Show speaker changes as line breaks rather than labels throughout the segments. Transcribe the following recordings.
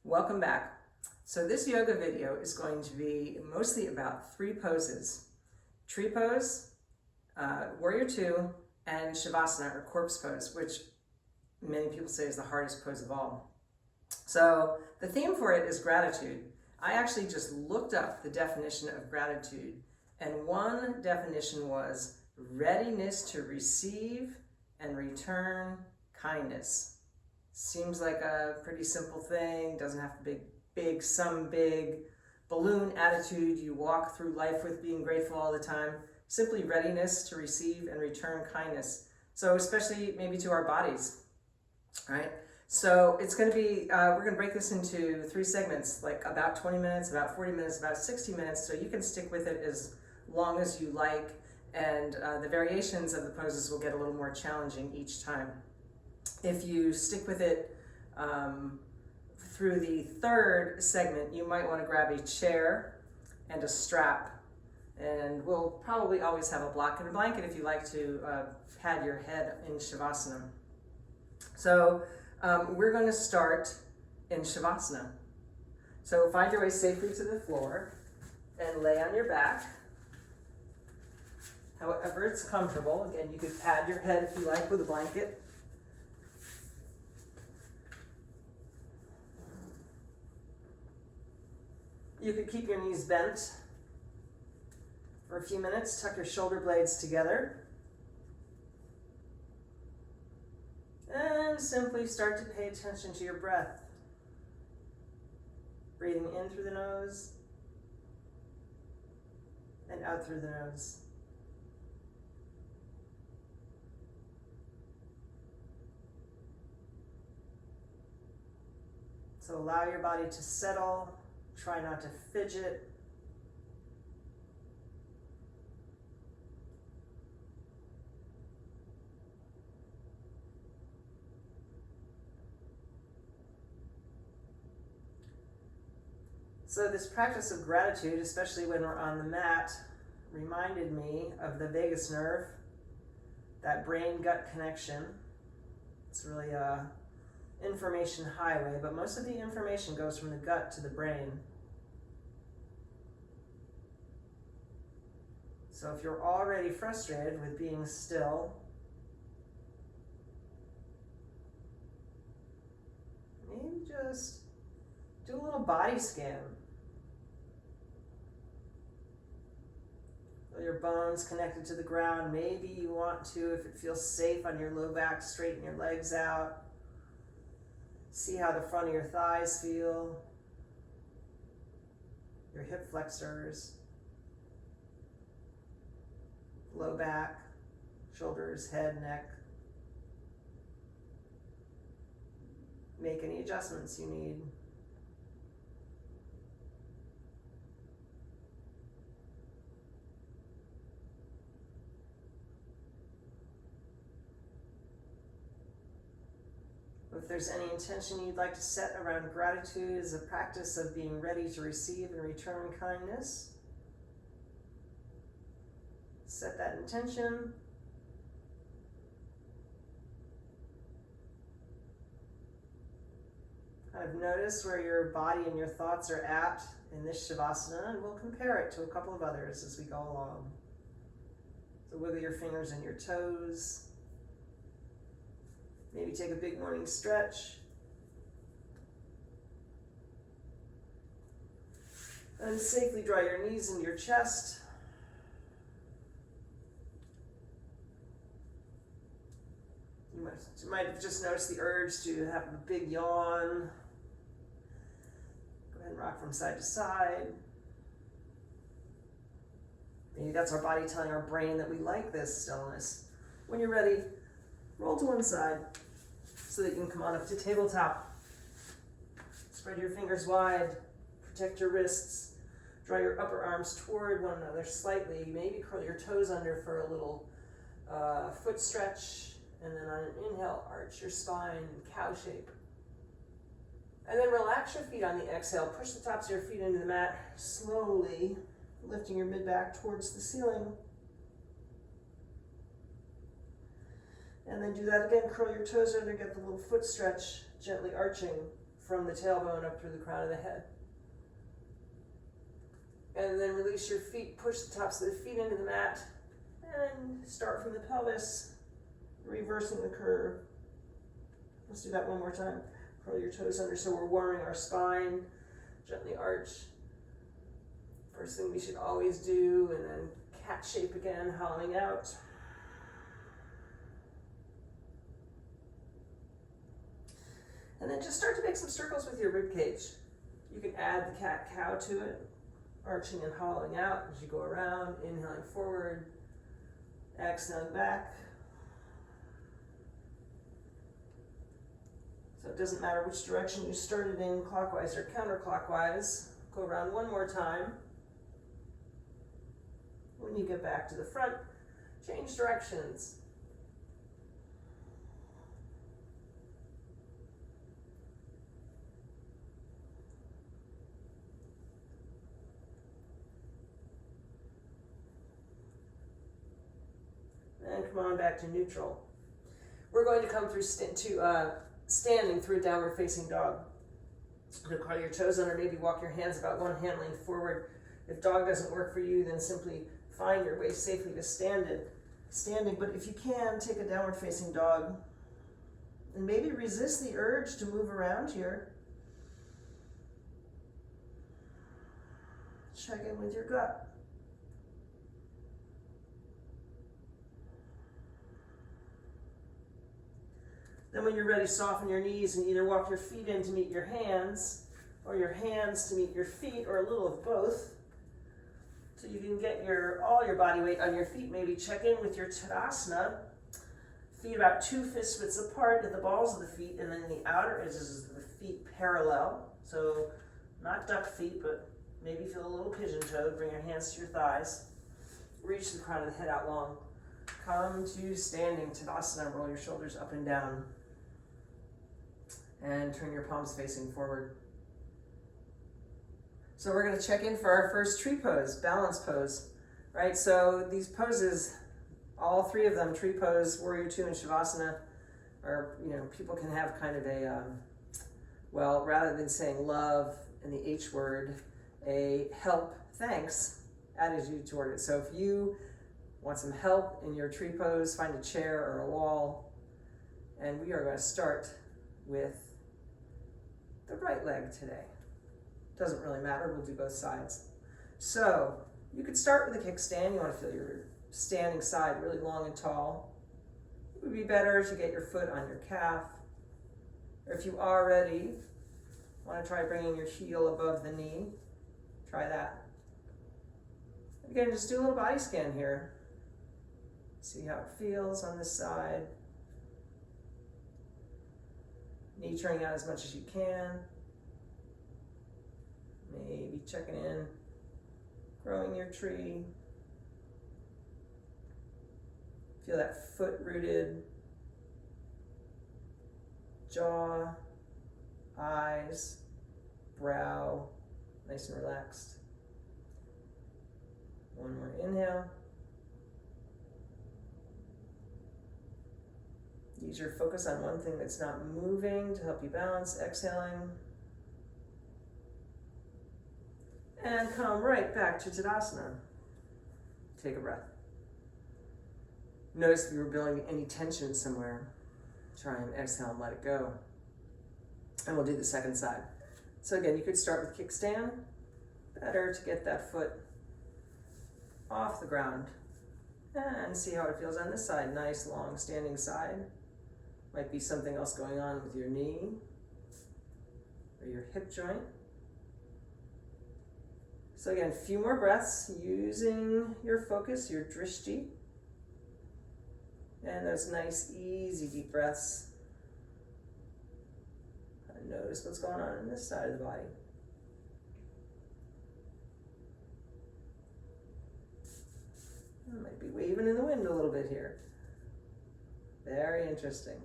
Welcome back. So this yoga video is going to be mostly about three poses: tree pose, warrior two, and shavasana or corpse pose, which many people say is the hardest pose of all. So the theme for it is gratitude. I actually just looked up the definition of gratitude, and one definition was readiness to receive and return kindness. Seems like a pretty simple thing, doesn't have to be some big balloon attitude you walk through life with, being grateful all the time. Simply readiness to receive and return kindness. So especially maybe to our bodies, right? So it's going to be, we're going to break this into three segments, like about 20 minutes, about 40 minutes, about 60 minutes, so you can stick with it as long as you like, and the variations of the poses will get a little more challenging each time. If you stick with it through the third segment, you might want to grab a chair and a strap, and we'll probably always have a block and a blanket if you like to pad your head in shavasana. So we're going to start in shavasana. So find your way safely to the floor and lay on your back, however it's comfortable. Again, you could pad your head if you like with a blanket. You could keep your knees bent for a few minutes, tuck your shoulder blades together, and simply start to pay attention to your breath. Breathing in through the nose and out through the nose. So allow your body to settle. Try not to fidget. So this practice of gratitude, especially when we're on the mat, reminded me of the vagus nerve, that brain-gut connection. It's really a information highway, but most of the information goes from the gut to the brain. So if you're already frustrated with being still, maybe just do a little body scan. Feel your bones connected to the ground. Maybe you want to, if it feels safe on your low back, straighten your legs out. See how the front of your thighs feel, your hip flexors, low back, shoulders, head, neck. Make any adjustments you need. If there's any intention you'd like to set around gratitude as a practice of being ready to receive and return kindness, set that intention. Kind of notice where your body and your thoughts are at in this shavasana, and we'll compare it to a couple of others as we go along. So wiggle your fingers and your toes. Maybe take a big morning stretch. And safely draw your knees into your chest. You might have just noticed the urge to have a big yawn. Go ahead and rock from side to side. Maybe that's our body telling our brain that we like this stillness. When you're ready, roll to one side so that you can come on up to tabletop. Spread your fingers wide, protect your wrists, draw your upper arms toward one another slightly, maybe curl your toes under for a little foot stretch, and then on an inhale, arch your spine, cow shape. And then relax your feet on the exhale, push the tops of your feet into the mat, slowly lifting your mid-back towards the ceiling. And then do that again, curl your toes under, get the little foot stretch, gently arching from the tailbone up through the crown of the head. And then release your feet, push the tops of the feet into the mat, and start from the pelvis, reversing the curve. Let's do that one more time. Curl your toes under so we're warming our spine. Gently arch. First thing we should always do, and then cat shape again, hollowing out. And then just start to make some circles with your rib cage. You can add the cat-cow to it, arching and hollowing out as you go around, inhaling forward, exhaling back. So it doesn't matter which direction you started in, clockwise or counterclockwise. Go around one more time. When you get back to the front, change directions. And come on back to neutral. We're going to come through standing through a downward facing dog. So curl your toes under, maybe walk your hands about one hand length forward. If dog doesn't work for you, then simply find your way safely to standing. But if you can, take a downward facing dog and maybe resist the urge to move around here. Check in with your gut. Then when you're ready, soften your knees and either walk your feet in to meet your hands, or your hands to meet your feet, or a little of both. So you can get all your body weight on your feet. Maybe check in with your Tadasana. Feet about 2 fist widths apart at the balls of the feet, and then the outer edges of the feet parallel. So not duck feet, but maybe feel a little pigeon-toed. Bring your hands to your thighs. Reach the crown of the head out long. Come to standing Tadasana. Roll your shoulders up and down. And turn your palms facing forward. So we're going to check in for our first tree pose, balance pose, right? So these poses, all 3 of them, tree pose, warrior 2, and Shavasana, are, people can have kind of a, rather than saying love and the H word, a help, thanks attitude toward it. So if you want some help in your tree pose, find a chair or a wall, and we are going to start with the right leg today. Doesn't really matter, we'll do both sides. So you could start with a kickstand. You want to feel your standing side really long and tall. It would be better to get your foot on your calf. Or if you already want to try bringing your heel above the knee, try that. Again, just do a little body scan here. See how it feels on this side. Knee turning out as much as you can. Maybe checking in, growing your tree. Feel that foot rooted, jaw, eyes, brow, nice and relaxed. One more inhale. Use your focus on one thing that's not moving to help you balance. Exhaling. And come right back to Tadasana. Take a breath. Notice if you were building any tension somewhere. Try and exhale and let it go. And we'll do the second side. So again, you could start with kickstand. Better to get that foot off the ground. And see how it feels on this side. Nice, long, standing side. Might be something else going on with your knee or your hip joint. So again, a few more breaths using your focus, your drishti. And those nice, easy, deep breaths. And notice what's going on this side of the body. I might be waving in the wind a little bit here. Very interesting.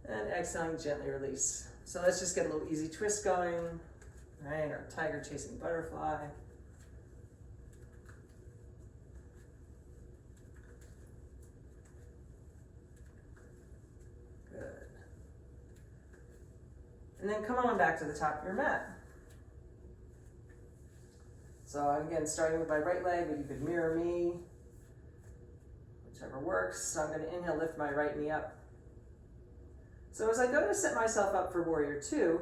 And exhaling, gently release. So let's just get a little easy twist going. Right, our tiger chasing butterfly. Good. And then come on back to the top of your mat. So I'm again starting with my right leg, but you could mirror me, whichever works. So I'm going to inhale, lift my right knee up. So as I go to set myself up for warrior two,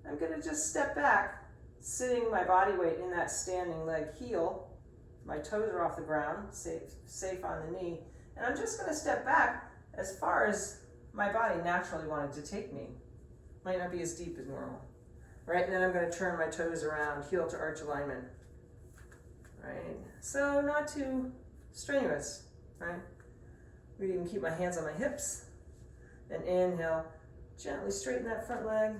I'm going to just step back, sitting my body weight in that standing leg heel. My toes are off the ground, safe on the knee. And I'm just going to step back as far as my body naturally wanted to take me. Might not be as deep as normal. Right, and then I'm going to turn my toes around, heel to arch alignment. Right, so not too strenuous, right? We can keep my hands on my hips. And inhale, gently straighten that front leg.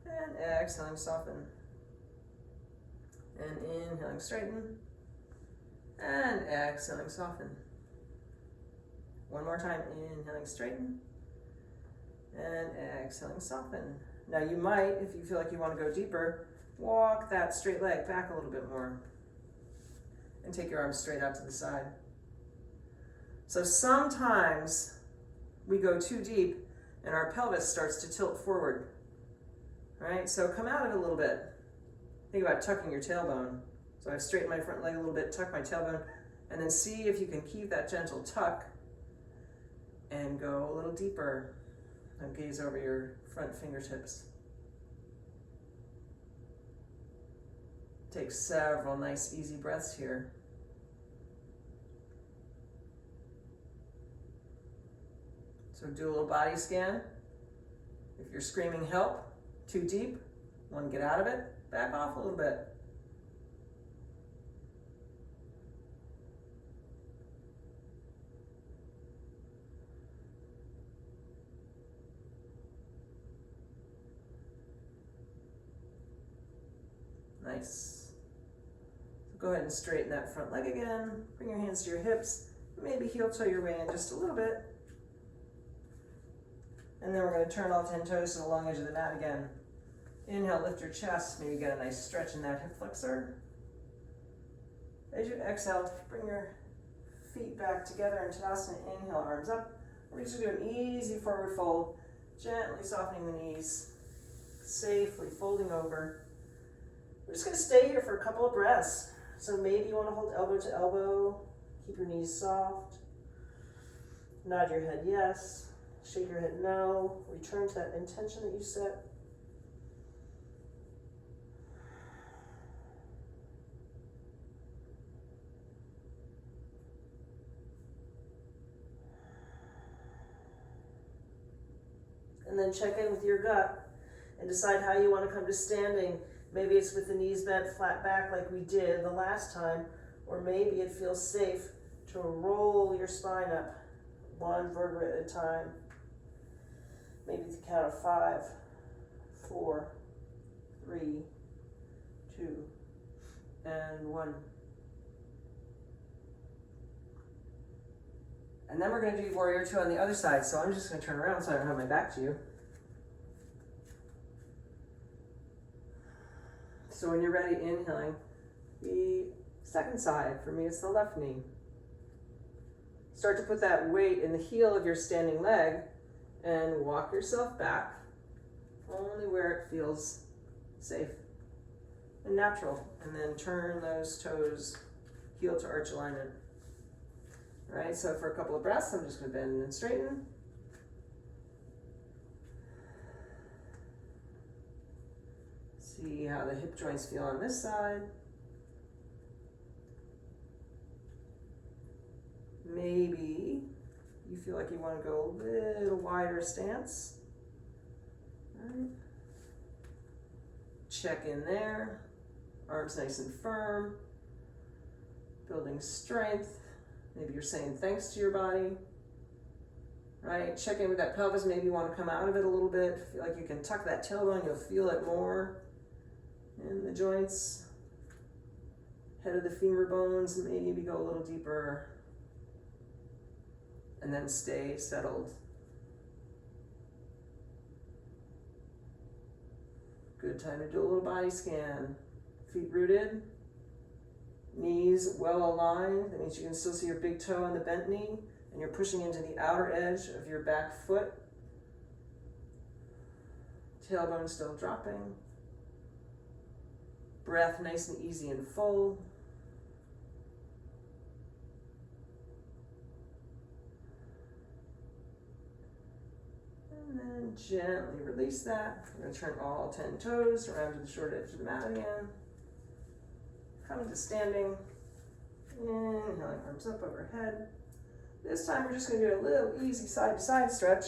And exhaling, soften. And inhaling, straighten. And exhaling, soften. One more time, inhaling, straighten. And exhaling, soften. Now you might, if you feel like you want to go deeper, walk that straight leg back a little bit more. And take your arms straight out to the side. So sometimes we go too deep and our pelvis starts to tilt forward. Right? So come out of it a little bit. Think about tucking your tailbone. So I've straightened my front leg a little bit, tuck my tailbone, and then see if you can keep that gentle tuck and go a little deeper. And gaze over your front fingertips. Take several nice easy breaths here. So do a little body scan. If you're screaming help, too deep, want to get out of it, back off a little bit. Nice. So go ahead and straighten that front leg again. Bring your hands to your hips. Maybe heel toe your way in just a little bit. And then we're going to turn all 10 toes to the long edge of the mat again. Inhale, lift your chest. Maybe get a nice stretch in that hip flexor. As you exhale, bring your feet back together in Tadasana. Inhale, arms up. We're just going to do an easy forward fold, gently softening the knees, safely folding over. We're just going to stay here for a couple of breaths. So maybe you want to hold elbow to elbow, keep your knees soft, nod your head yes, shake your head no, return to that intention that you set. And then check in with your gut and decide how you want to come to standing. Maybe it's with the knees bent flat back like we did the last time, or maybe it feels safe to roll your spine up one vertebra at a time. Maybe at the count of 5, 4, 3, 2, and 1. And then we're going to do warrior two on the other side. So I'm just going to turn around so I don't have my back to you. So when you're ready, inhaling, the second side, for me it's the left knee. Start to put that weight in the heel of your standing leg and walk yourself back, only where it feels safe and natural. And then turn those toes heel to arch alignment. All right, so for a couple of breaths, I'm just going to bend and straighten. See how the hip joints feel on this side. Maybe you feel like you want to go a little wider stance. All right. Check in there. Arms nice and firm. Building strength. Maybe you're saying thanks to your body. Right? Check in with that pelvis. Maybe you want to come out of it a little bit. Feel like you can tuck that tailbone. You'll feel it more in the joints. Head of the femur bones. Maybe go a little deeper. And then stay settled. Good time to do a little body scan. Feet rooted. Knees well aligned. That means you can still see your big toe on the bent knee, and you're pushing into the outer edge of your back foot. Tailbone still dropping. Breath nice and easy and full. And then gently release that. We're going to turn all 10 toes around to the short edge of the mat again. Come to standing. Inhaling, arms up overhead. This time we're just going to do a little easy side to side stretch.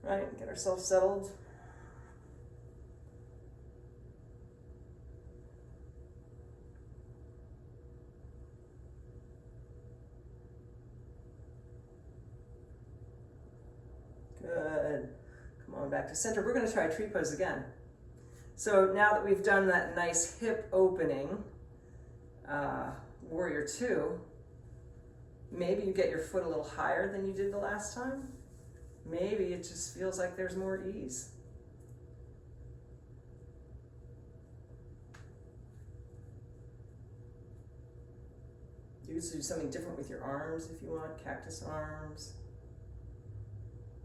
Right, get ourselves settled. Good. Come on back to center. We're going to try tree pose again. So now that we've done that nice hip opening, warrior two, maybe you get your foot a little higher than you did the last time. Maybe it just feels like there's more ease. You can do something different with your arms if you want, cactus arms.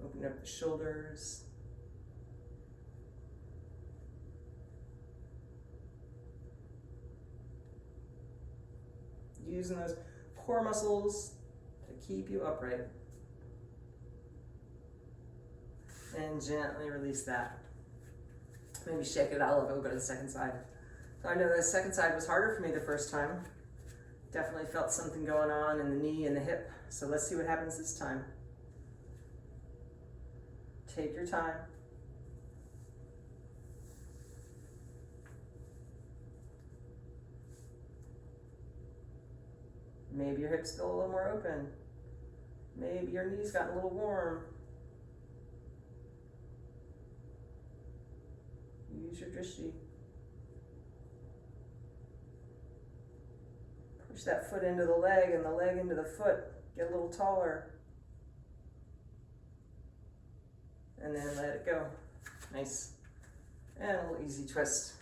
Open up the shoulders. Using those core muscles to keep you upright. And gently release that. Maybe shake it out a little bit. We'll go to the second side. So I know the second side was harder for me the first time. Definitely felt something going on in the knee and the hip. So let's see what happens this time. Take your time. Maybe your hips feel a little more open. Maybe your knees got a little warm. Use your drishti. Push that foot into the leg and the leg into the foot. Get a little taller. And then let it go. Nice. And a little easy twist.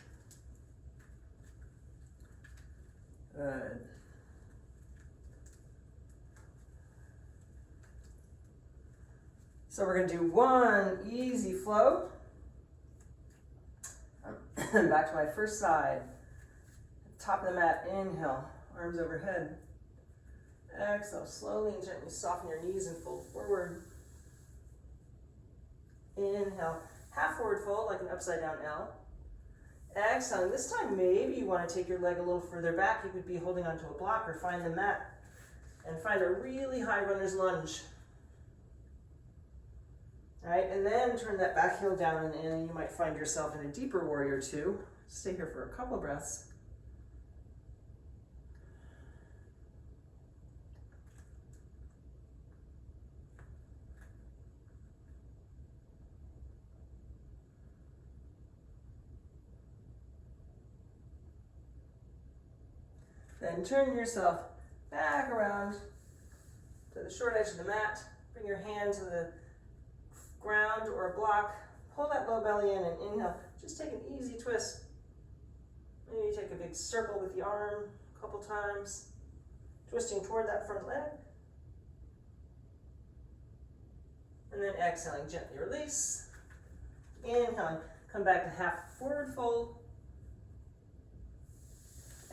Good. So we're going to do one easy flow. Back to my first side. Top of the mat, inhale, arms overhead. Exhale, slowly and gently soften your knees and fold forward. Inhale, half forward fold like an upside down L. Exhaling, this time maybe you want to take your leg a little further back. You could be holding onto a block or find the mat and find a really high runner's lunge. All right, and then turn that back heel down and in. You might find yourself in a deeper warrior two. Stay here for a couple of breaths. Then turn yourself back around to the short edge of the mat. Bring your hand to the ground or a block. Pull that low belly in and inhale. Just take an easy twist. Maybe take a big circle with the arm a couple times. Twisting toward that front leg. And then exhaling, gently release. Inhaling, come back to half forward fold.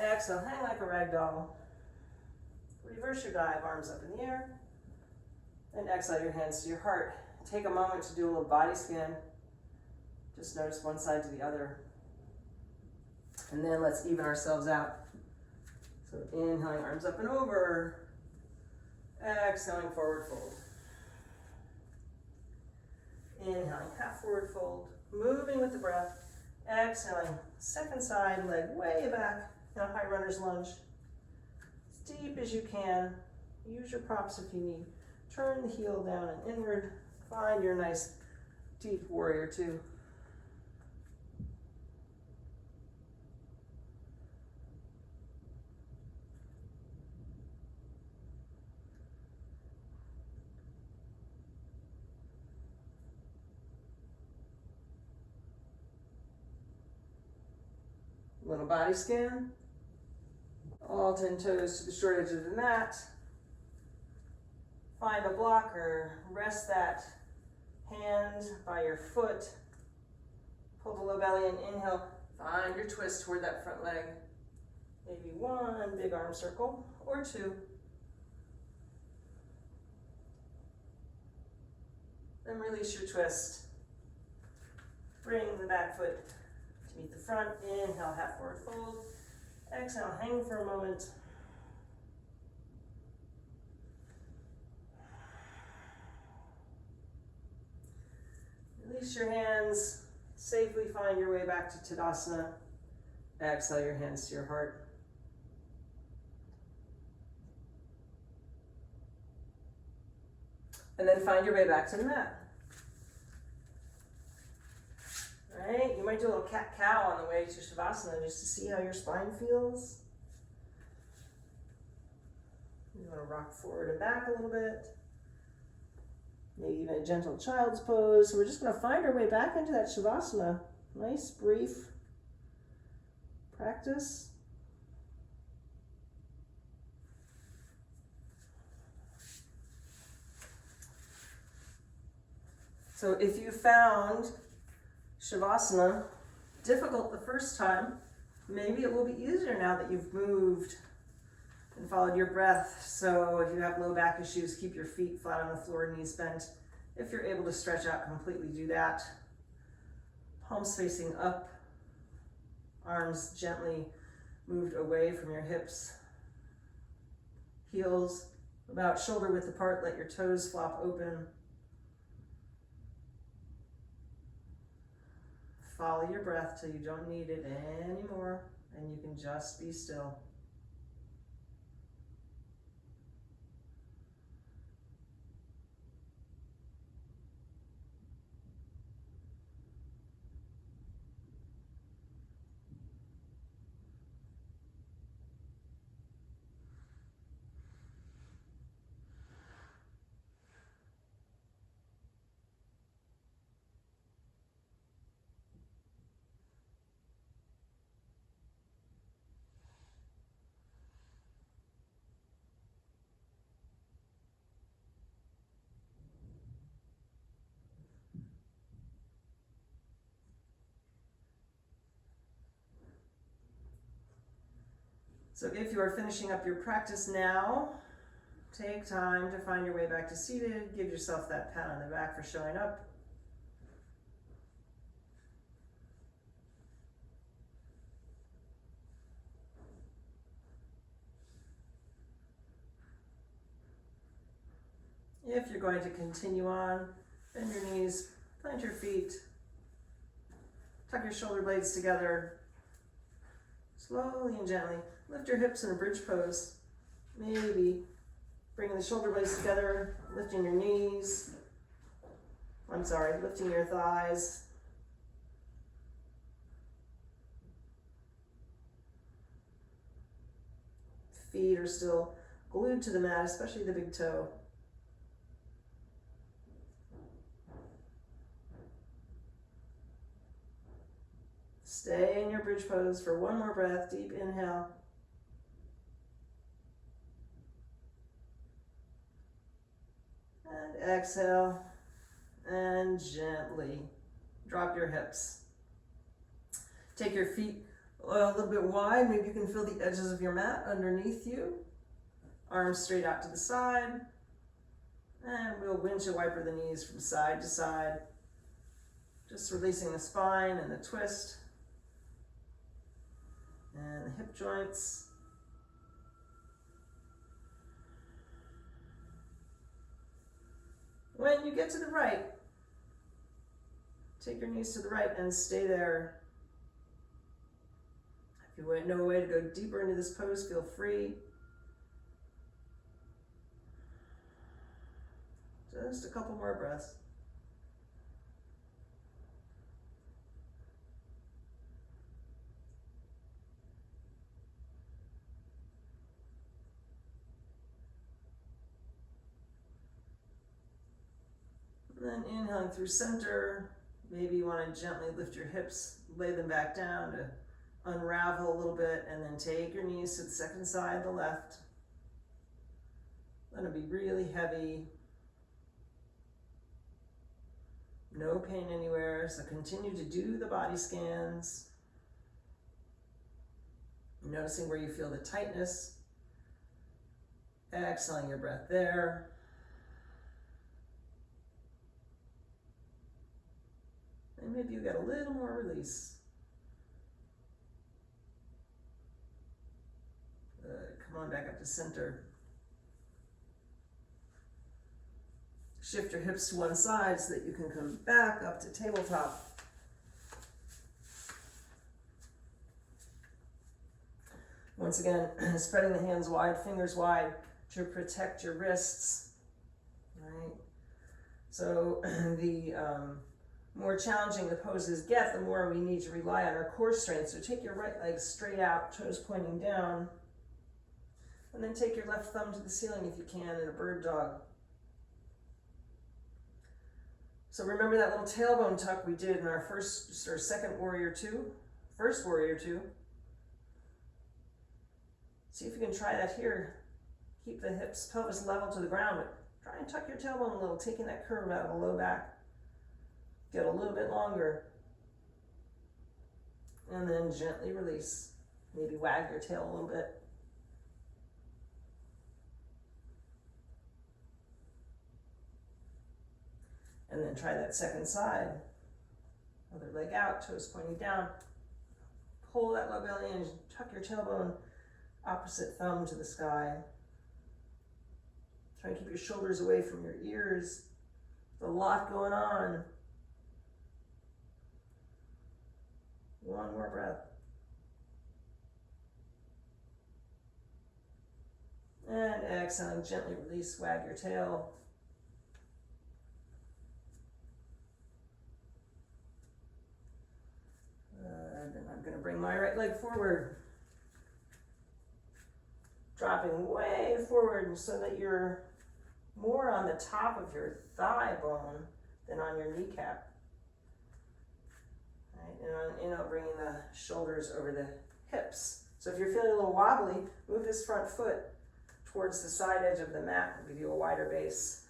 Exhale, hang like a rag doll. Reverse your dive, arms up in the air. And exhale your hands to your heart. Take a moment to do a little body scan. Just notice one side to the other. And then let's even ourselves out. So inhaling, arms up and over. Exhaling, forward fold. Inhaling, half forward fold. Moving with the breath. Exhaling, second side, leg way back. Now high runner's lunge. As deep as you can. Use your props if you need. Turn the heel down and inward. Find your nice deep warrior two. Little body scan. All 10 toes to the short edge of the mat. Find a block or rest that hand by your foot. Pull the low belly in, inhale, find your twist toward that front leg. Maybe one big arm circle or two. Then release your twist. Bring the back foot to meet the front. Inhale, half forward fold. Exhale, hang for a moment. Release your hands. Safely find your way back to Tadasana. Exhale your hands to your heart. And then find your way back to the mat. All right, you might do a little cat-cow on the way to Shavasana just to see how your spine feels. You want to rock forward and back a little bit. Maybe even a gentle child's pose. So we're just going to find our way back into that Shavasana. Nice, brief practice. So if you found Shavasana difficult the first time, maybe it will be easier now that you've moved and followed your breath. So if you have low back issues, keep your feet flat on the floor, knees bent. If you're able to stretch out completely, do that. Palms facing up, arms gently moved away from your hips. Heels about shoulder width apart, let your toes flop open. Follow your breath till you don't need it anymore, and you can just be still. So if you are finishing up your practice now, take time to find your way back to seated. Give yourself that pat on the back for showing up. If you're going to continue on, bend your knees, plant your feet, tuck your shoulder blades together. Slowly and gently lift your hips in a bridge pose. Maybe bringing the shoulder blades together, lifting your knees. Lifting your thighs. Feet are still glued to the mat, especially the big toe. Stay in your bridge pose for one more breath. Deep inhale. And exhale. And gently drop your hips. Take your feet a little bit wide. Maybe you can feel the edges of your mat underneath you. Arms straight out to the side. And we'll windshield wiper the knees from side to side. Just releasing the spine and the twist. And the hip joints. When you get to the right, take your knees to the right and stay there. If you know a way to go deeper into this pose, feel free. Just a couple more breaths. And then inhaling through center. Maybe you want to gently lift your hips, lay them back down to unravel a little bit, and then take your knees to the second side, the left. Let it be really heavy. No pain anywhere, so continue to do the body scans. Noticing where you feel the tightness. Exhaling your breath there. And maybe you get a little more release. Good. Come on back up to center. Shift your hips to one side so that you can come back up to tabletop. Once again, spreading the hands wide, fingers wide to protect your wrists. Right? So the more challenging the poses get, the more we need to rely on our core strength. So take your right leg straight out, toes pointing down, and then take your left thumb to the ceiling if you can in a bird dog. So remember that little tailbone tuck we did in our second warrior two, first warrior two. See if you can try that here. Keep the hips, pelvis level to the ground, but try and tuck your tailbone a little, taking that curve out of the low back. Get a little bit longer. And then gently release. Maybe wag your tail a little bit. And then try that second side. Other leg out, toes pointing down. Pull that low belly in, tuck your tailbone, opposite thumb to the sky. Try and keep your shoulders away from your ears. There's a lot going on. One more breath. And exhaling, gently release, wag your tail. And then I'm going to bring my right leg forward. Dropping way forward so that you're more on the top of your thigh bone than on your kneecap. Right? And on bringing the shoulders over the hips. So if you're feeling a little wobbly, move this front foot towards the side edge of the mat. It'll give you a wider base.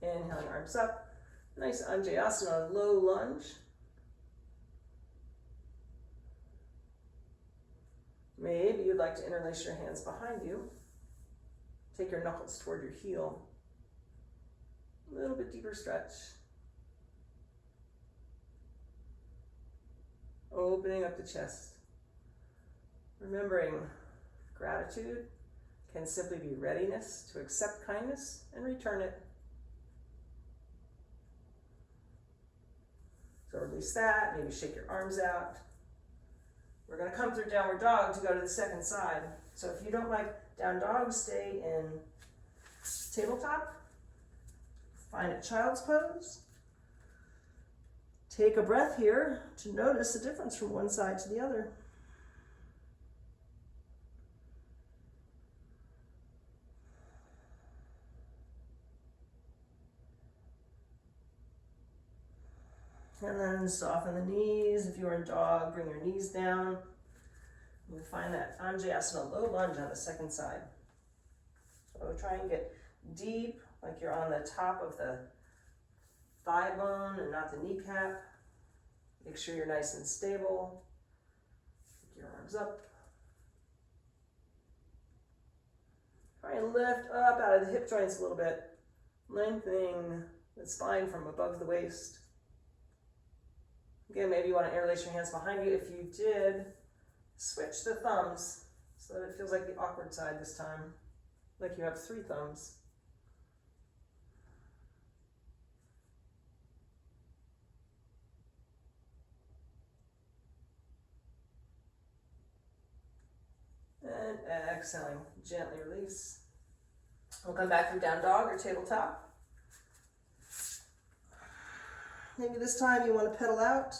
Inhaling, arms up. Nice Anjayasana, low lunge. Maybe you'd like to interlace your hands behind you. Take your knuckles toward your heel. A little bit deeper stretch. Opening up the chest. Remembering gratitude can simply be readiness to accept kindness and return it. So release that, maybe shake your arms out. We're going to come through downward dog to go to the second side. So if you don't like down dog, stay in tabletop. Find a child's pose. Take a breath here to notice the difference from one side to the other. And then soften the knees. If you're in dog, bring your knees down. You'll find that Anjayasana, low lunge on the second side. So try and get deep, like you're on the top of the thigh bone and not the kneecap. Make sure you're nice and stable. Take your arms up. Try and lift up out of the hip joints a little bit, lengthening the spine from above the waist. Again, maybe you want to interlace your hands behind you. If you did, switch the thumbs so that it feels like the awkward side this time, like you have 3 thumbs. And exhaling, gently release. We'll come back through down dog or tabletop. Maybe this time you want to pedal out,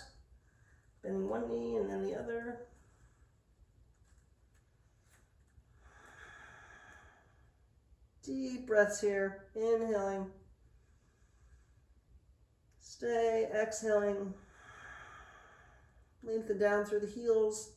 bending one knee and then the other. Deep breaths here, inhaling. Stay, exhaling. Lengthen down through the heels.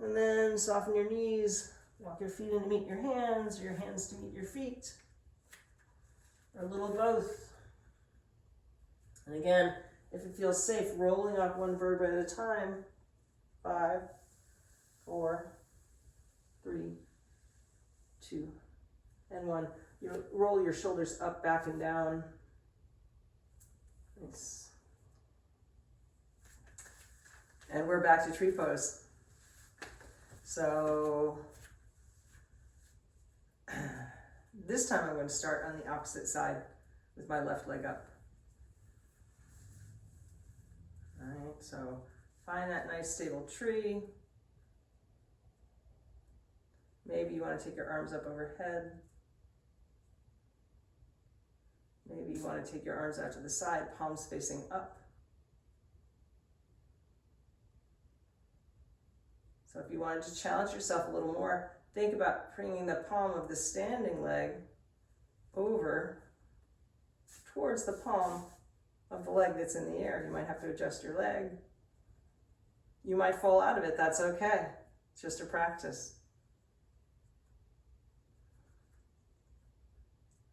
And then soften your knees. Walk your feet in to meet your hands, or your hands to meet your feet. Or a little both. And again, if it feels safe, rolling up one vertebra at a time. 5, 4, 3, 2, and 1. You roll your shoulders up, back, and down. Nice. And we're back to tree pose. So this time I'm going to start on the opposite side with my left leg up. All right, so find that nice stable tree. Maybe you want to take your arms up overhead. Maybe you want to take your arms out to the side, palms facing up. So if you wanted to challenge yourself a little more, think about bringing the palm of the standing leg over towards the palm of the leg that's in the air. You might have to adjust your leg. You might fall out of it, that's okay. It's just a practice.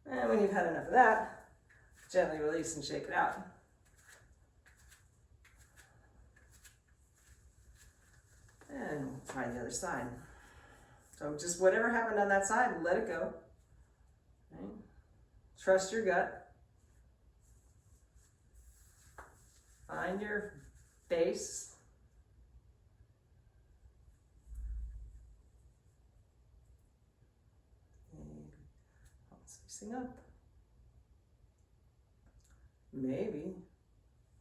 And when you've had enough of that, gently release and shake it out. And try the other side. So just whatever happened on that side, let it go. Right? Trust your gut. Find your base. Palms facing up. Maybe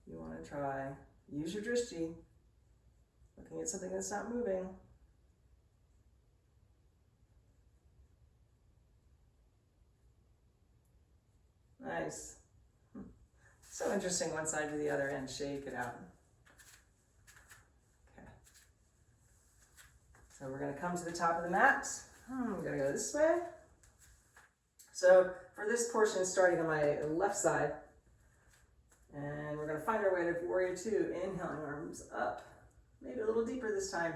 you want to try, use your drishti, looking at something that's not moving. Nice. So interesting, one side to the other and shake it out. Okay. So we're going to come to the top of the mat. I'm going to go this way. So for this portion, starting on my left side, and we're going to find our way to warrior two. Inhaling, arms up. Maybe a little deeper this time.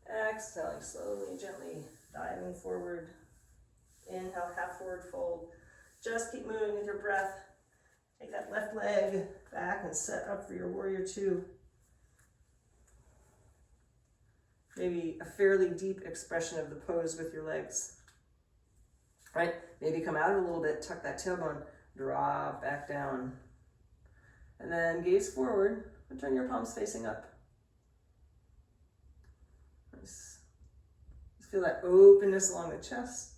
Exhaling, slowly, gently diving forward. Inhale, half forward fold. Just keep moving with your breath. Take that left leg back and set up for your warrior two. Maybe a fairly deep expression of the pose with your legs. Right? Maybe come out a little bit, tuck that tailbone, drop back down. And then gaze forward, and turn your palms facing up. Nice. Just feel that openness along the chest.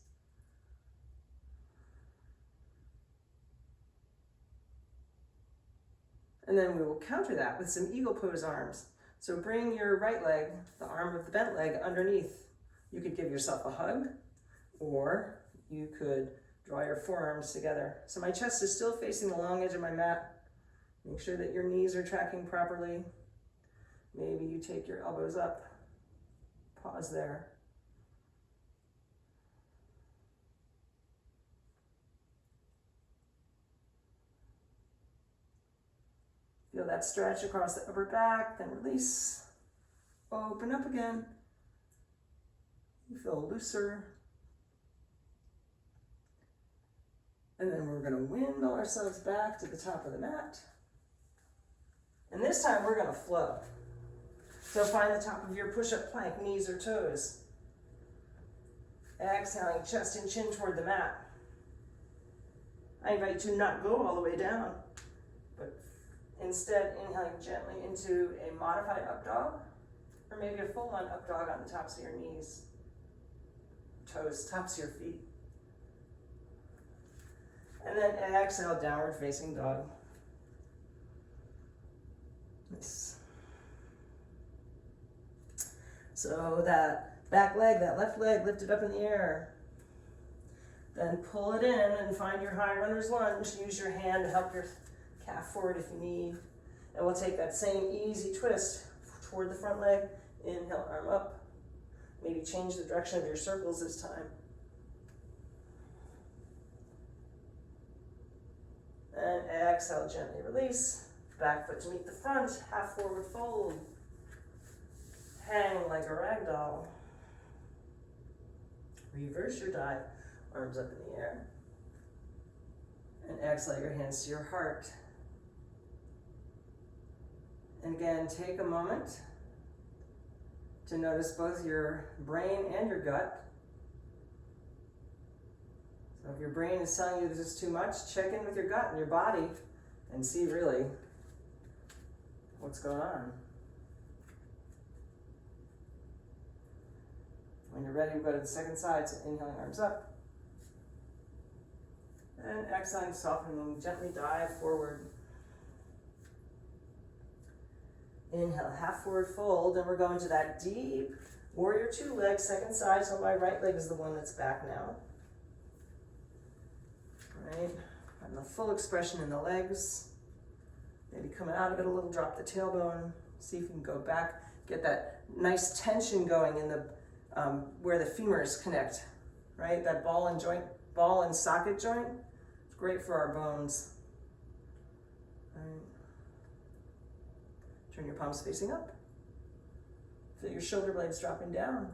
And then we will counter that with some eagle pose arms. So bring your right leg, the arm of the bent leg, underneath. You could give yourself a hug, or you could draw your forearms together. So my chest is still facing the long edge of my mat. Make sure that your knees are tracking properly. Maybe you take your elbows up. Pause there. Feel that stretch across the upper back, then release. Open up again. You feel looser. And then we're going to windmill ourselves back to the top of the mat. And this time we're going to flow. So find the top of your push-up plank, knees or toes. Exhaling, chest and chin toward the mat. I invite you to not go all the way down, but instead inhaling gently into a modified up dog, or maybe a full-on up dog on the tops of your knees, toes, tops of your feet. And then exhale, downward facing dog. Nice. So that back leg, that left leg lifted up in the air. Then pull it in and find your high runner's lunge. Use your hand to help your calf forward if you need. And we'll take that same easy twist toward the front leg. Inhale, arm up. Maybe change the direction of your circles this time. And exhale, gently release. Back foot to meet the front, half forward fold. Hang like a rag doll. Reverse your dive, arms up in the air. And exhale your hands to your heart. And again, take a moment to notice both your brain and your gut. So if your brain is telling you this is too much, check in with your gut and your body and see really what's going on. When you're ready, we'll go to the second side. So inhaling, arms up. And exhaling, softening, gently dive forward. Inhale, half forward fold, and we're going to that deep warrior two leg, second side. So my right leg is the one that's back now. Right, and the full expression in the legs. Maybe coming out of it a little, drop the tailbone. See if you can go back, get that nice tension going in the where the femurs connect. Right, that ball and socket joint. It's great for our bones. Right. Turn your palms facing up. Feel your shoulder blades dropping down.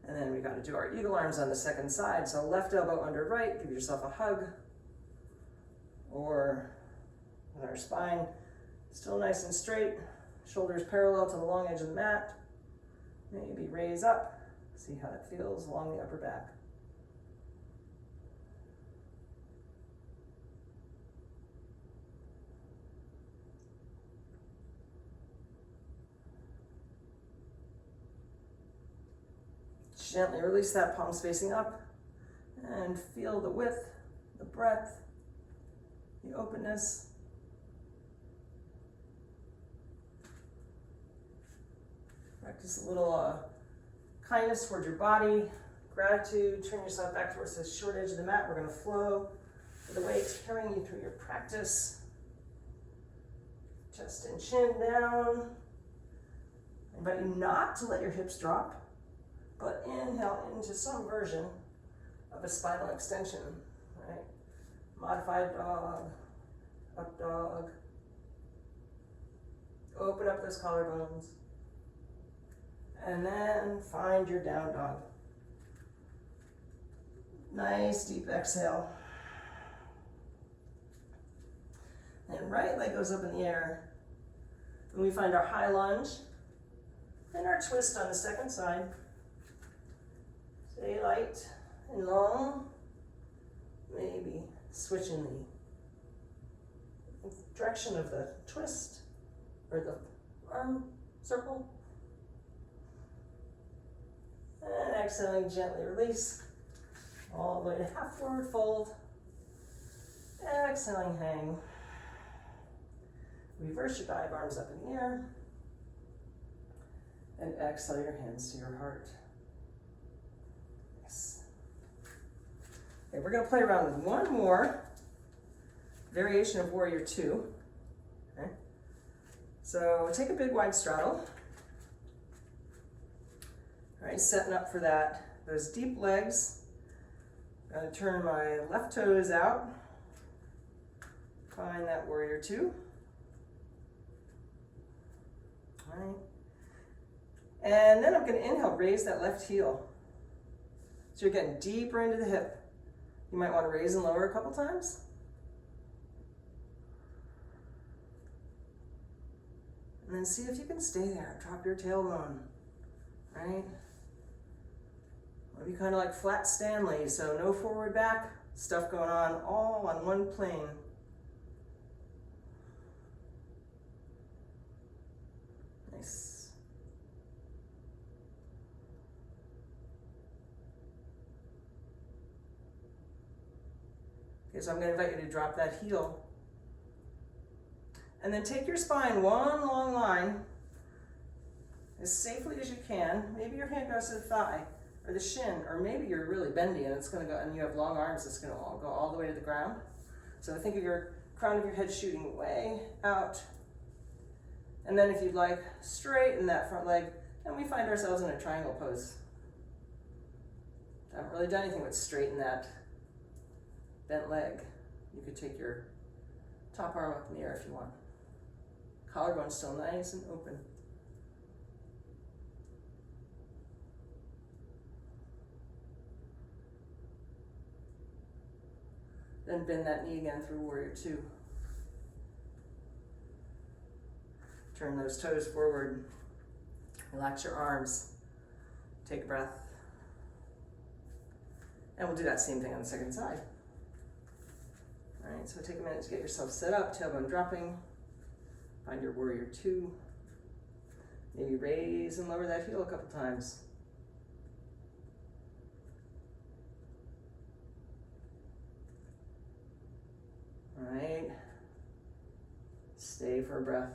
And then we got to do our eagle arms on the second side. So left elbow under right, give yourself a hug. Or with our spine still nice and straight, shoulders parallel to the long edge of the mat. Maybe raise up, see how that feels along the upper back. Gently release that, palms facing up, and feel the width, the breadth, the openness. Practice a little kindness towards your body, gratitude. Turn yourself back towards the short edge of the mat. We're going to flow with the weight carrying you through your practice. Chest and chin down. I invite you not to let your hips drop, but inhale into some version of a spinal extension, right? Modified dog, up dog. Open up those collarbones. And then find your down dog. Nice deep exhale. And right leg goes up in the air. And we find our high lunge and our twist on the second side. Stay light and long. Maybe switching the direction of the twist or the arm circle. And exhaling, gently release. All the way to half forward fold. Exhaling, hang. Reverse your dive, arms up in the air. And exhale your hands to your heart. Yes. Okay, we're going to play around with one more variation of warrior two. Okay. So take a big wide straddle. All right, setting up for that. Those deep legs. I'm going to turn my left toes out. Find that warrior two. All right. And then I'm going to inhale, raise that left heel. So you're getting deeper into the hip. You might want to raise and lower a couple times. And then see if you can stay there. Drop your tailbone, right? Maybe kind of like flat Stanley, so no forward back stuff going on, all on one plane. Nice. Okay, so I'm going to invite you to drop that heel. And then take your spine one long line as safely as you can. Maybe your hand goes to the thigh or the shin, or maybe you're really bendy and it's going to go, and you have long arms, it's going to all go all the way to the ground. So think of your crown of your head shooting way out. And then if you'd like, straighten that front leg, and we find ourselves in a triangle pose. I haven't really done anything but straighten that bent leg. You could take your top arm up in the air if you want. Collarbone still nice and open. Then bend that knee again through warrior two. Turn those toes forward. Relax your arms. Take a breath. And we'll do that same thing on the second side. All right, so take a minute to get yourself set up, tailbone dropping. Find your warrior two. Maybe raise and lower that heel a couple times. All right. Stay for a breath.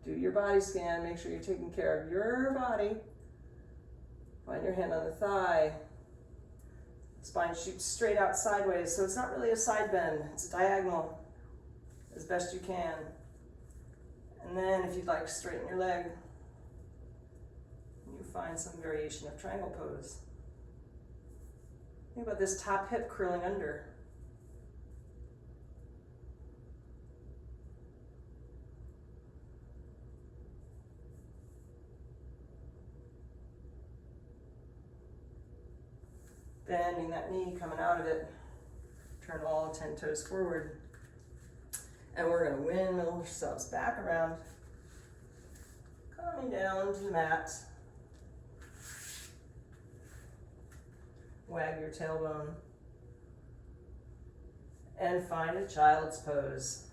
Do your body scan. Make sure you're taking care of your body. Find your hand on the thigh. Spine shoots straight out sideways, so it's not really a side bend. It's a diagonal as best you can. And then if you'd like, straighten your leg. You find some variation of triangle pose. Think about this top hip curling under. Bending that knee, coming out of it. Turn all 10 toes forward. And we're going to windmill ourselves back around. Coming down to the mat. Wag your tailbone. And find a child's pose.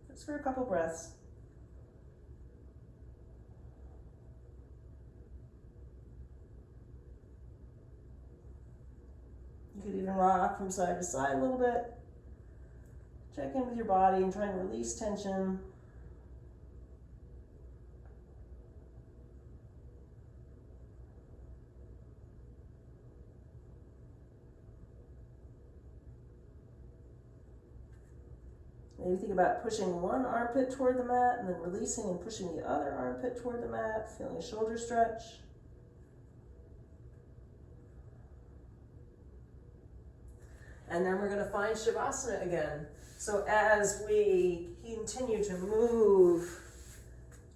Just for a couple breaths. You could even rock from side to side a little bit. Check in with your body and try and release tension. Maybe think about pushing one armpit toward the mat and then releasing and pushing the other armpit toward the mat, feeling a shoulder stretch. And then we're going to find Shavasana again. So as we continue to move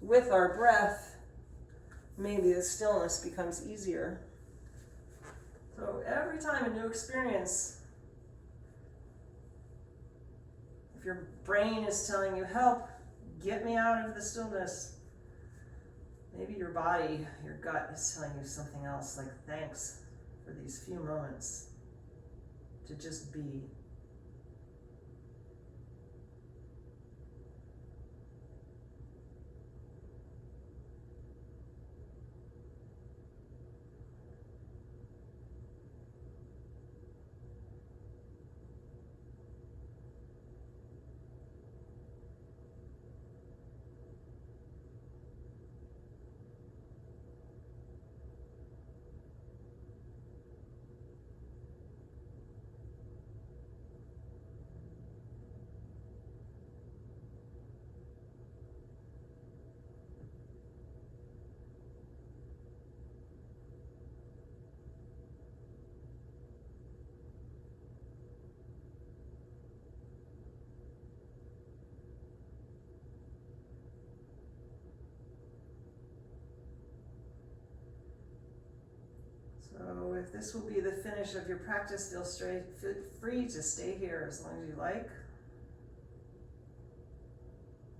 with our breath, maybe the stillness becomes easier. So every time a new experience, if your brain is telling you, help, get me out of the stillness, maybe your body, your gut is telling you something else, like thanks for these few moments to just be. So if this will be the finish of your practice, feel free to stay here as long as you like.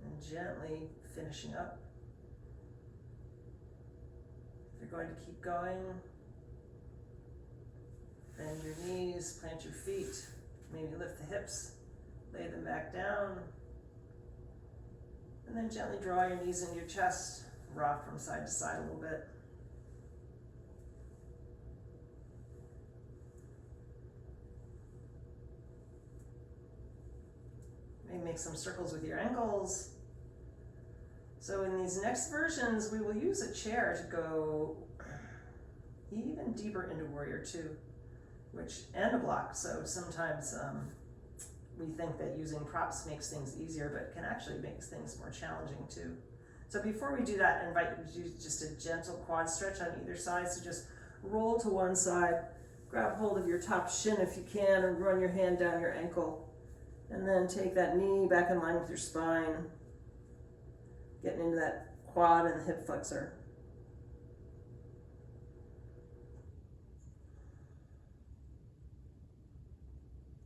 And gently finishing up. If you're going to keep going, bend your knees, plant your feet, maybe lift the hips, lay them back down, and then gently draw your knees into your chest, rock from side to side a little bit. Maybe make some circles with your ankles. So in these next versions, we will use a chair to go even deeper into warrior two, and a block. So sometimes we think that using props makes things easier, but can actually make things more challenging too. So before we do that, I invite you to do just a gentle quad stretch on either side. So just roll to one side, grab hold of your top shin if you can, and run your hand down your ankle. And then take that knee back in line with your spine, getting into that quad and the hip flexor.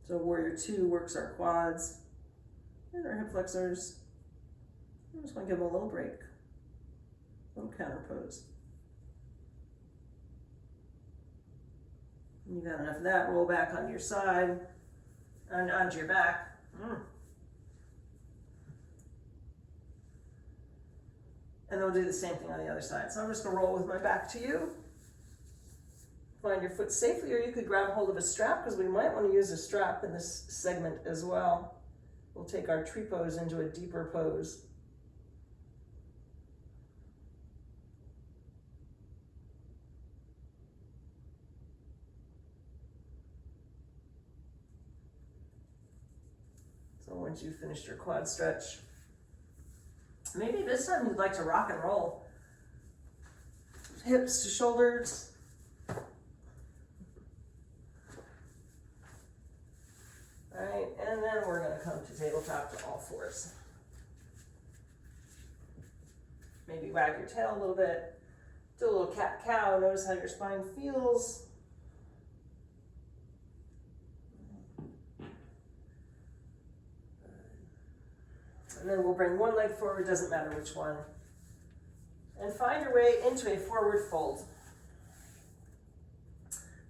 So warrior two works our quads and our hip flexors. I'm just going to give them a little break, a little counter pose. You've had enough of that. Roll back onto your side and onto your back. And then we'll do the same thing on the other side. So I'm just going to roll with my back to you. Find your foot safely, or you could grab hold of a strap, because we might want to use a strap in this segment as well. We'll take our tree pose into a deeper pose. So once you've finished your quad stretch, maybe this time you'd like to rock and roll. Hips to shoulders. All right, and then we're going to come to tabletop to all fours. Maybe wag your tail a little bit. Do a little cat-cow. Notice how your spine feels. And then we'll bring one leg forward, doesn't matter which one. And find your way into a forward fold.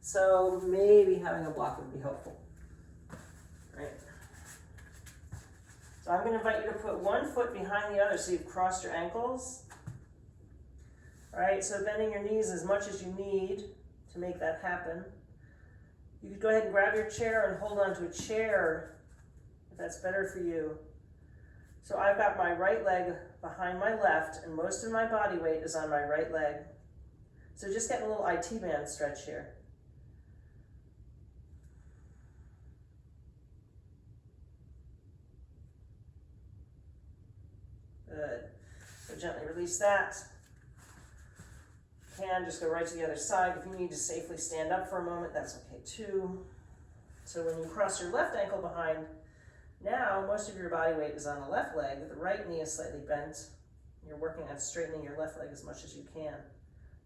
So maybe having a block would be helpful. Right. So I'm going to invite you to put one foot behind the other so you've crossed your ankles. All right, so bending your knees as much as you need to make that happen. You could go ahead and grab your chair and hold on to a chair if that's better for you. So I've got my right leg behind my left, and most of my body weight is on my right leg. So just getting a little IT band stretch here. Good. So gently release that. You can just go right to the other side. If you need to safely stand up for a moment, that's okay too. So when you cross your left ankle behind, now most of your body weight is on the left leg. The right knee is slightly bent. You're working on straightening your left leg as much as you can.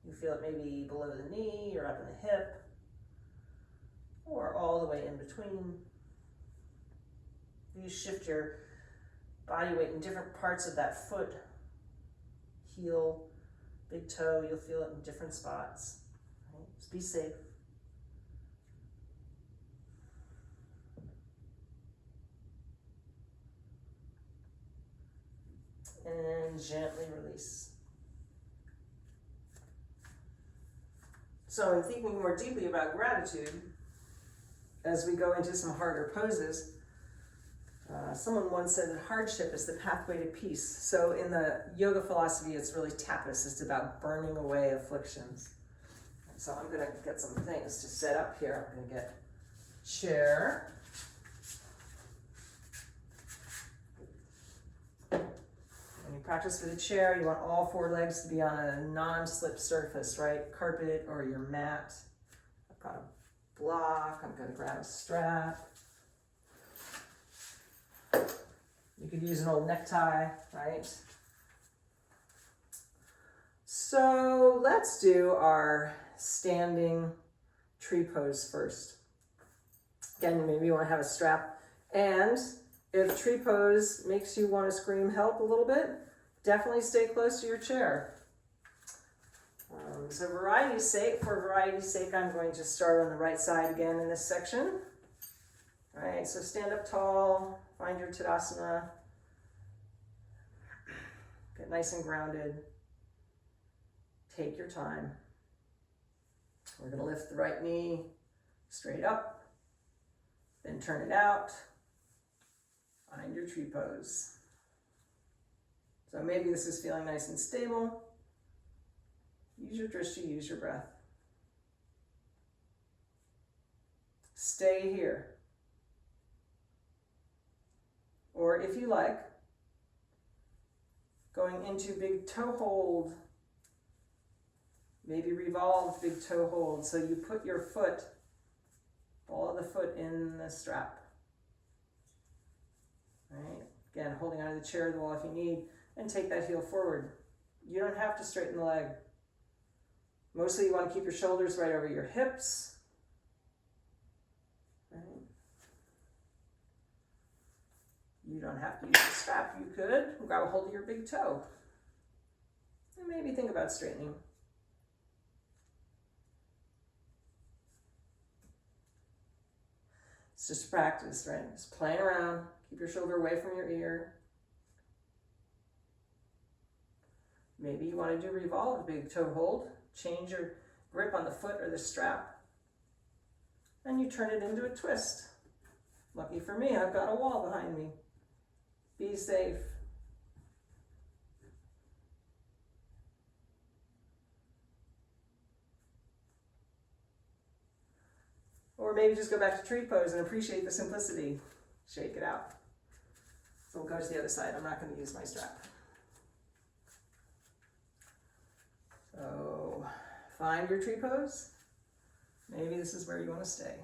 You feel it maybe below the knee or up in the hip, or all the way in between. You shift your body weight in different parts of that foot, heel, big toe. You'll feel it in different spots. Right? Just be safe. And gently release. So in thinking more deeply about gratitude, as we go into some harder poses, someone once said that hardship is the pathway to peace. So in the yoga philosophy, it's really tapas. It's about burning away afflictions. So I'm going to get some things to set up here. I'm going to get a chair. When you practice with a chair, you want all four legs to be on a non-slip surface, right? Carpet or your mat. I've got a block. I'm going to grab a strap. You could use an old necktie, right? So let's do our standing tree pose first. Again, maybe you want to have a strap. And if tree pose makes you want to scream help a little bit, definitely stay close to your chair. So for variety's sake, I'm going to start on the right side again in this section. All right, so stand up tall, find your Tadasana, get nice and grounded, take your time. We're going to lift the right knee straight up, then turn it out, find your tree pose. So maybe this is feeling nice and stable. Use your drishti, use your breath. Stay here. Or if you like, Going into big toe hold. Maybe revolved big toe hold. So you put your foot, ball of the foot in the strap. Right? Again, holding onto the chair or the wall if you need, and take that heel forward. You don't have to straighten the leg. Mostly you want to keep your shoulders right over your hips. Right? You don't have to use the strap. You could grab a hold of your big toe. And maybe think about straightening. It's just practice, right? Just playing around. Keep your shoulder away from your ear. Maybe you want to do revolved big toe hold. Change your grip on the foot or the strap. And you turn it into a twist. Lucky for me, I've got a wall behind me. Be safe. Or maybe just go back to tree pose and appreciate the simplicity. Shake it out. So we'll go to the other side. I'm not going to use my strap. So find your tree pose. Maybe this is where you want to stay.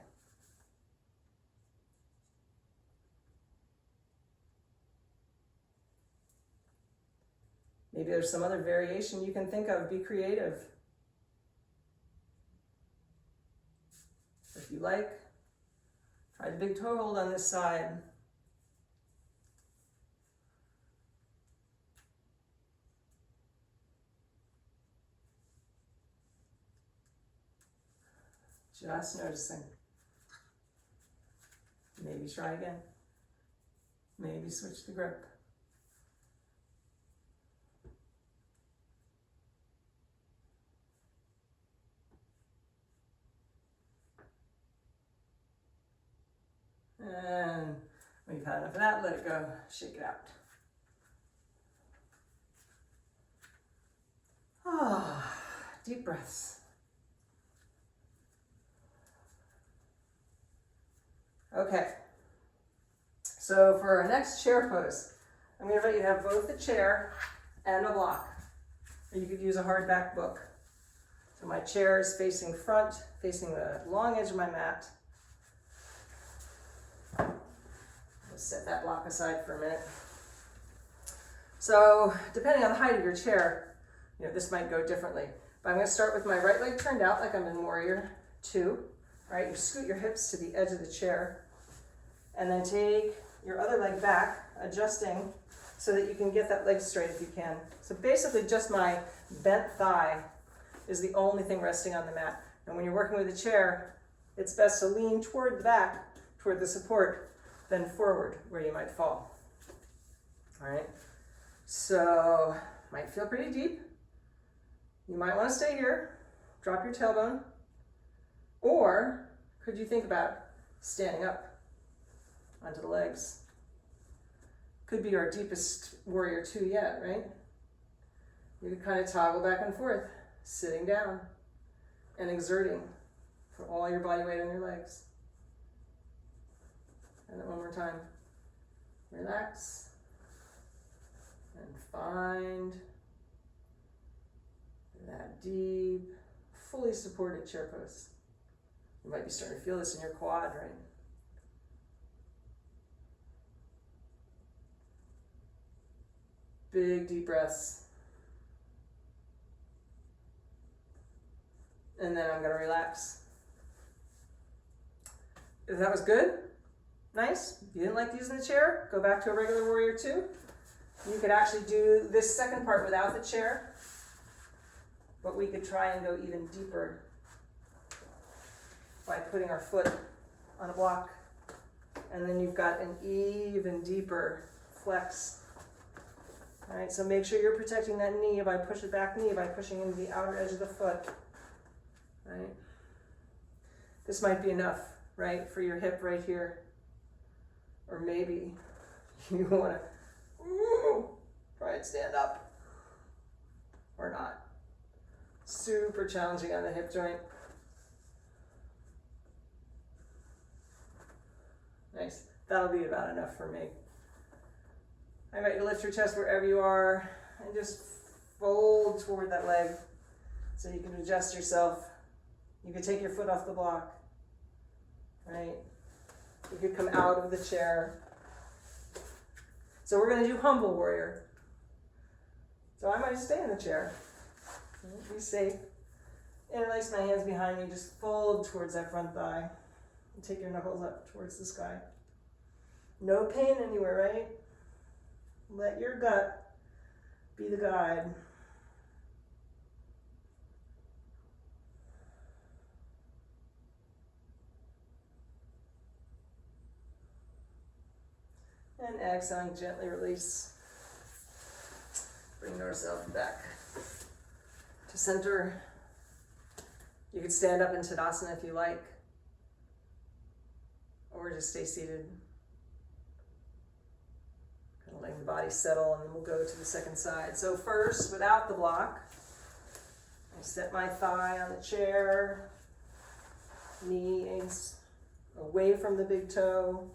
Maybe there's some other variation you can think of. Be creative. If you like, try the big toe hold on this side. Just noticing. Maybe try again. Maybe switch the grip. And when you've had enough of that, let it go. Shake it out. Ah, deep breaths. Okay. So for our next chair pose, I'm going to invite you to have both the chair and a block. Or you could use a hardback book. So my chair is facing front, facing the long edge of my mat. Let's set that block aside for a minute. So depending on the height of your chair, this might go differently. But I'm going to start with my right leg turned out like I'm in Warrior 2. All right, you scoot your hips to the edge of the chair and then take your other leg back, adjusting so that you can get that leg straight if you can. So basically just my bent thigh is the only thing resting on the mat. And when you're working with a chair, it's best to lean toward the back, toward the support, then forward where you might fall. All right, so might feel pretty deep. You might want to stay here, drop your tailbone, or could you think about standing up onto the legs? Could be our deepest Warrior 2 yet, right? You could kind of toggle back and forth, sitting down and exerting for all your body weight on your legs. And then one more time. Relax and find that deep, fully supported chair pose. You might be starting to feel this in your quad, right? Big deep breaths. And then I'm going to relax. If that was good, nice. If you didn't like using the chair, go back to a regular Warrior 2. You could actually do this second part without the chair, but we could try and go even deeper by putting our foot on a block. And then you've got an even deeper flex. All right, so make sure you're protecting that knee by pushing back knee by pushing into the outer edge of the foot. Right? This might be enough, right, for your hip right here. Or maybe you want to try and stand up or not. Super challenging on the hip joint. Nice. That'll be about enough for me. I invite you to lift your chest wherever you are and just fold toward that leg so you can adjust yourself. You could take your foot off the block, right? You could come out of the chair. So we're going to do humble warrior. So I might stay in the chair. Be safe. Interlace my hands behind me. Just fold towards that front thigh. And take your knuckles up towards the sky. No pain anywhere, right? Let your gut be the guide. And exhaling, gently release. Bring ourselves back to center. You could stand up in Tadasana if you like, or just stay seated. Kind of letting the body settle, and then we'll go to the second side. So first, without the block, I set my thigh on the chair, knee is away from the big toe,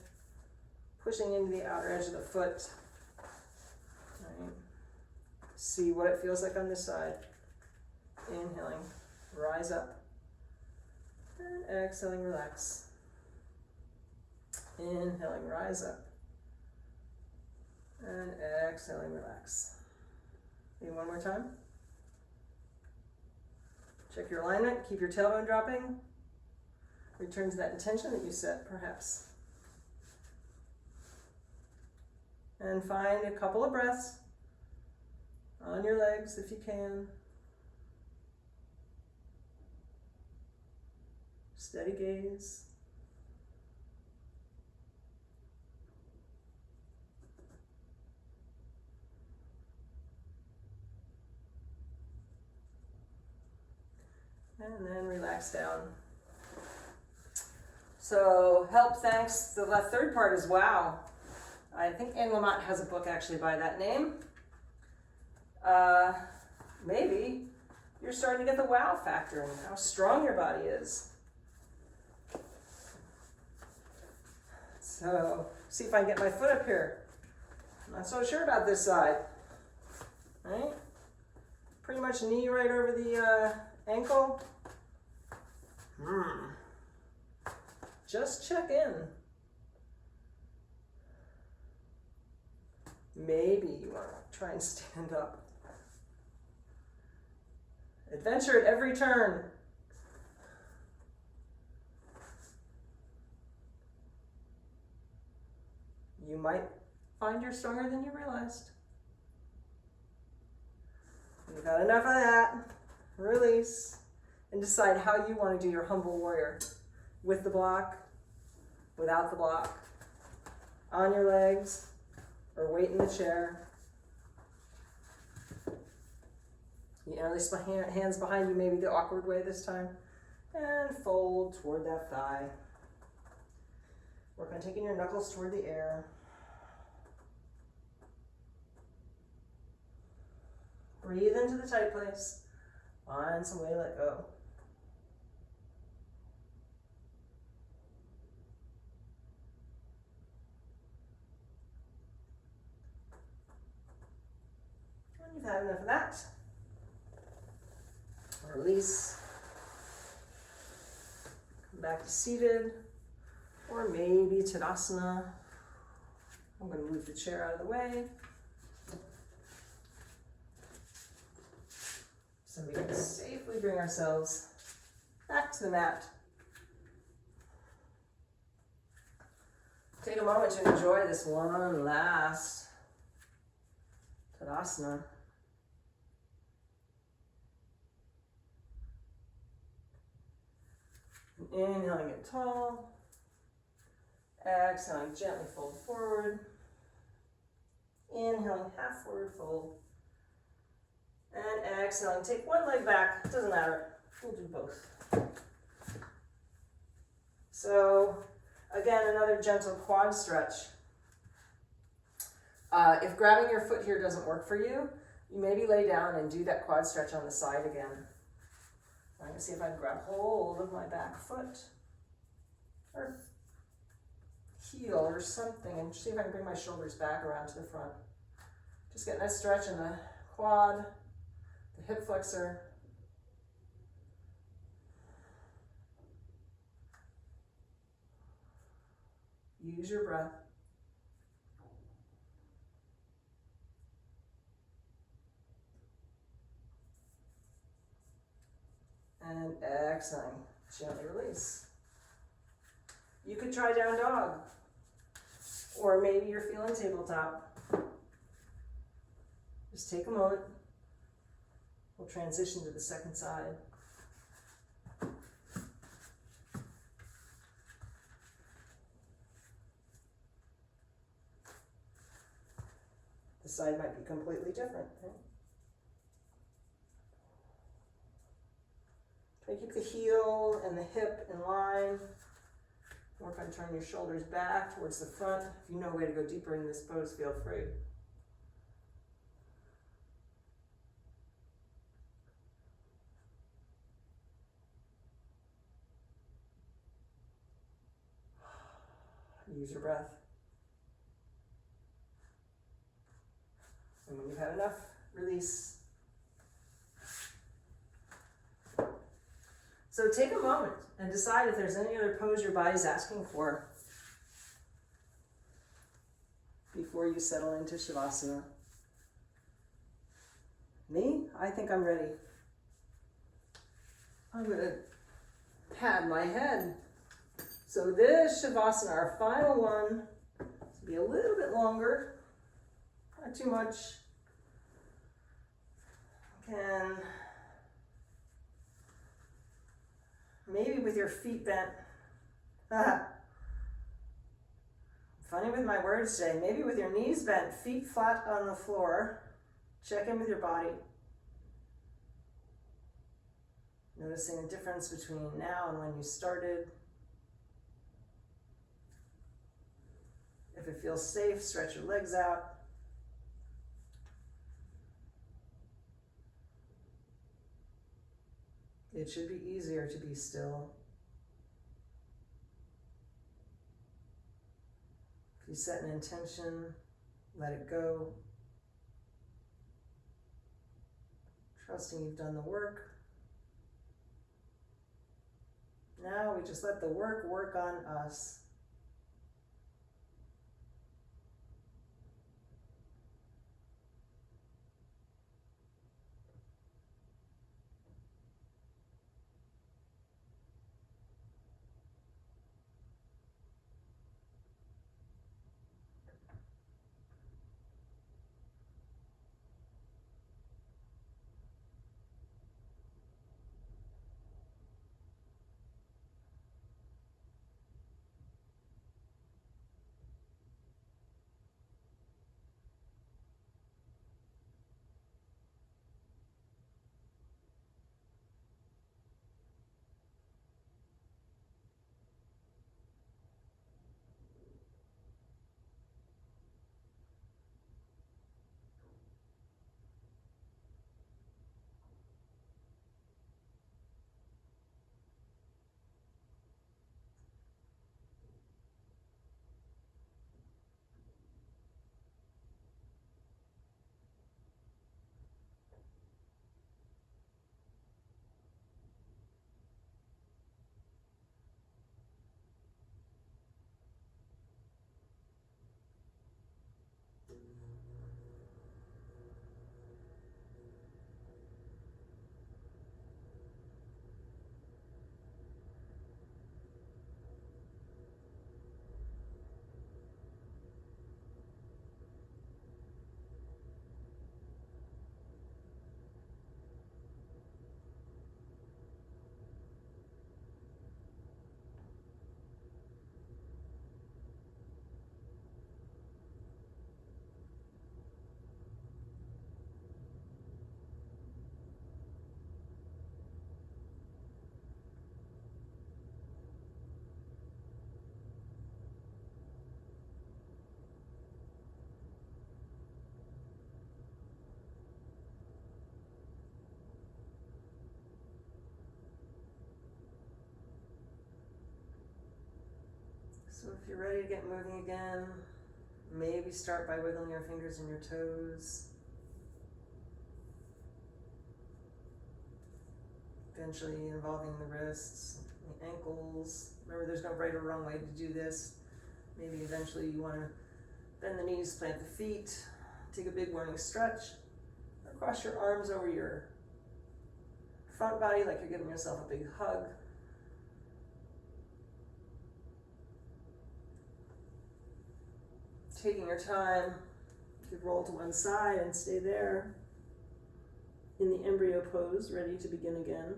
pushing into the outer edge of the foot. Right. See what it feels like on this side. Inhaling, rise up. And exhaling, relax. Inhaling, rise up. And exhaling, relax. Maybe one more time. Check your alignment, keep your tailbone dropping. Return to that intention that you set, perhaps. And find a couple of breaths on your legs if you can. Steady gaze. And then relax down. So help, thanks. The third part is wow. I think Anne Lamott has a book actually by that name. Maybe you're starting to get the wow factor and how strong your body is. So see if I can get my foot up here. I'm not so sure about this side. Right? Pretty much knee right over the ankle. Just check in. Maybe you want to try and stand up. Adventure at every turn. You might find you're stronger than you realized. You've had enough of that. Release. And decide how you want to do your humble warrior. With the block, without the block, on your legs, or wait in the chair. You interlace my hands behind you, maybe the awkward way this time. And fold toward that thigh. Work on taking your knuckles toward the air. Breathe into the tight place. Find some way to let go. When you've had enough of that, release. Come back to seated, or maybe Tadasana. I'm going to move the chair out of the way. So we can safely bring ourselves back to the mat. Take a moment to enjoy this one last Tadasana. Inhaling it tall. Exhaling, gently fold forward. Inhaling, half forward fold. And exhaling, take one leg back. It doesn't matter. We'll do both. So, again, another gentle quad stretch. If grabbing your foot here doesn't work for you, you maybe lay down and do that quad stretch on the side again. I'm going to see if I can grab hold of my back foot or heel or something and see if I can bring my shoulders back around to the front. Just getting that stretch in the quad, the hip flexor. Use your breath. And exhaling, gently release. You could try down dog, or maybe you're feeling tabletop. Just take a moment. We'll transition to the second side. The side might be completely different. Right? Try to keep the heel and the hip in line. Work on turning your shoulders back towards the front. If you know a way to go deeper in this pose, feel free. Use your breath. And when you've had enough, release. So take a moment and decide if there's any other pose your body's asking for before you settle into Shavasana. Me, I think I'm ready. I'm going to pad my head. So this Shavasana, our final one, will be a little bit longer, not too much. Can maybe with your feet bent. Funny with my words today. Maybe with your knees bent, feet flat on the floor. Check in with your body. Noticing the difference between now and when you started. If it feels safe, stretch your legs out. It should be easier to be still. If you set an intention, let it go. Trusting you've done the work. Now we just let the work on us. So if you're ready to get moving again, maybe start by wiggling your fingers and your toes. eventually involving the wrists, the ankles. Remember, there's no right or wrong way to do this. Maybe eventually you want to bend the knees, plant the feet, take a big morning stretch, or cross your arms over your front body like you're giving yourself a big hug. Taking your time, you could roll to one side and stay there in the embryo pose, ready to begin again.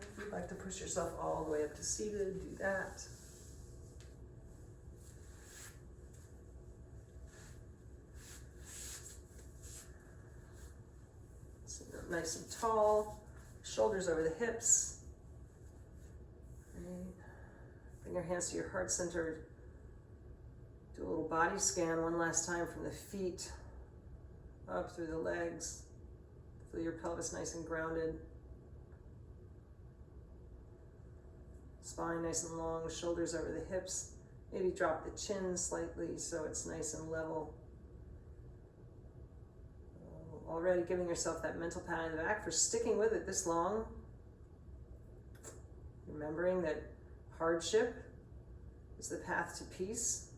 If you'd like to push yourself all the way up to seated, do that. Sit up nice and tall, shoulders over the hips. Bring your hands to your heart center. Do a little body scan one last time from the feet up through the legs. Feel your pelvis nice and grounded. Spine nice and long, shoulders over the hips. Maybe drop the chin slightly so it's nice and level. Already giving yourself that mental pat on the back for sticking with it this long. Remembering that hardship is the path to peace.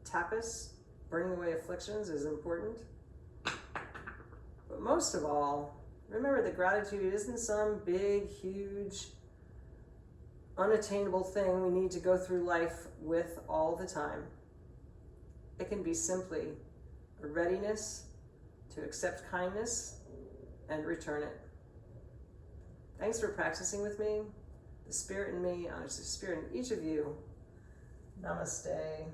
Tapas, burning away afflictions, is important. But most of all, remember that gratitude isn't some big, huge, unattainable thing we need to go through life with all the time. It can be simply a readiness to accept kindness and return it. Thanks for practicing with me. The spirit in me honors the spirit in each of you. Namaste.